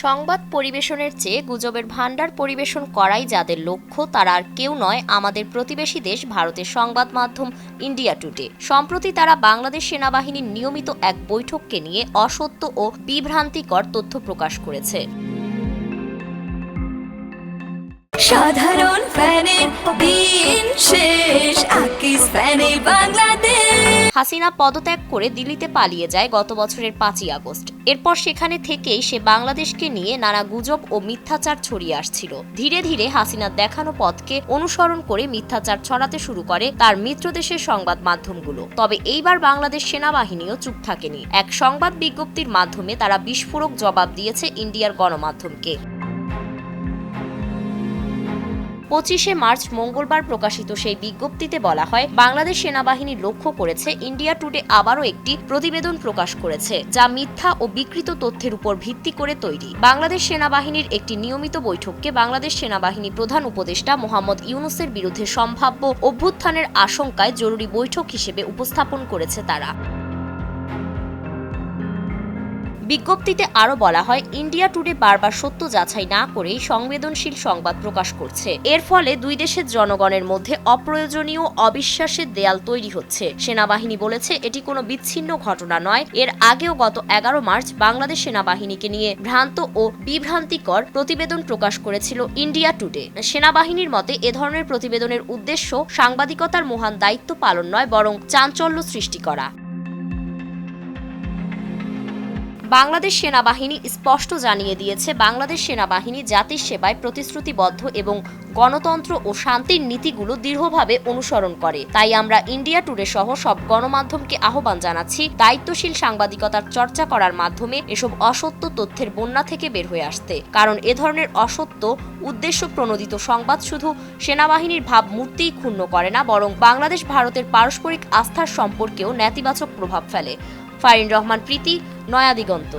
সংবাদ পরিবেশনের চেয়ে গুজবের ভান্ডার পরিবেশন করাই যাদের লক্ষ্য তারা আর কেউ নয় আমাদের প্রতিবেশী দেশ ভারতের সংবাদ মাধ্যম ইন্ডিয়া টুডে। সম্প্রতি তারা বাংলাদেশ সেনাবাহিনীর নিয়মিত এক বৈঠককে নিয়ে অসত্য ও বিভ্রান্তিকর তথ্য প্রকাশ করেছে। সাধারণ ফ্যানের দিন শেষ, আকিস ফ্যানে বাংলাদেশ। হাসিনা পদত্যাগ করে দিল্লিতে পালিয়ে যায় গত বছরের 5ই আগস্ট। এরপর সেখানে থেকেই সে বাংলাদেশকে নিয়ে নানা গুজব ও মিথ্যাচার ছড়িয়ে আসছিল। ধীরে ধীরে হাসিনার দেখানো পথকে অনুসরণ করে মিথ্যাচার ছড়াতে শুরু করে তার মিত্র দেশের সংবাদ মাধ্যমগুলো। তবে এইবার বাংলাদেশ সেনাবাহিনীও চুপ থাকেনি। এক সংবাদ বিজ্ঞপ্তির মাধ্যমে তারা বিস্ফোরক জবাব দিয়েছে ইন্ডিয়ার গণমাধ্যমকে। 25শে মার্চ মঙ্গলবার প্রকাশিত সেই বিজ্ঞপ্তিতে বলা হয়, বাংলাদেশ সেনাবাহিনী লক্ষ্য করেছে ইন্ডিয়া টুডে আবারও একটি প্রতিবেদন প্রকাশ করেছে যা মিথ্যা ও বিকৃত তথ্যের উপর ভিত্তি করে তৈরি। বাংলাদেশ সেনাবাহিনীর একটি নিয়মিত বৈঠককে বাংলাদেশ সেনাবাহিনী প্রধান উপদেষ্টা মোহাম্মদ ইউনূসের বিরুদ্ধে সম্ভাব্য অভ্যুত্থানের আশঙ্কায় জরুরি বৈঠক হিসেবে উপস্থাপন করেছে তারা। বিজ্ঞপ্তিতে আরও বলা হয়, ইন্ডিয়া টুডে বারবার সত্য যাচাই না করেই সংবেদনশীল সংবাদ প্রকাশ করছে। এর ফলে দুই দেশের জনগণের মধ্যে অপ্রয়োজনীয় অবিশ্বাসের দেয়াল তৈরি হচ্ছে। সেনাবাহিনী বলেছে এটি কোনো বিচ্ছিন্ন ঘটনা নয়। এর আগেও গত 11 মার্চ বাংলাদেশ সেনাবাহিনীকে নিয়ে ভ্রান্ত ও বিভ্রান্তিকর প্রতিবেদন প্রকাশ করেছিল ইন্ডিয়া টুডে। সেনাবাহিনীর মতে এ ধরনের প্রতিবেদনের উদ্দেশ্য সাংবাদিকতার মহান দায়িত্ব পালন নয়, বরং চাঞ্চল্য সৃষ্টি করা। বাংলাদেশ সেনাবাহিনী স্পষ্ট জানিয়ে দিয়েছে, বাংলাদেশ সেনাবাহিনী জাতির সেবায় প্রতিশ্রুতিবদ্ধ এবং গণতন্ত্র ও শান্তির নীতিগুলো দৃঢ়ভাবে অনুসরণ করে। তাই আমরা ইন্ডিয়া টুডে সহ সব গণমাধ্যমকে আহ্বান জানাচ্ছি, দায়িত্বশীল সাংবাদিকতার চর্চা করার মাধ্যমে এসব অসত্য তথ্যের বন্যা থেকে বের হয়ে আসতে। কারণ এ ধরনের অসত্য উদ্দেশ্য প্রণোদিত সংবাদ শুধু সেনাবাহিনীর ভাবমূর্তিই ক্ষুণ্ণ করে না, বরং বাংলাদেশ ভারতের পারস্পরিক আস্থার সম্পর্কেও নেতিবাচক প্রভাব ফেলে। ফারিন রহমান প্রীতি, নয়া দিগন্ত।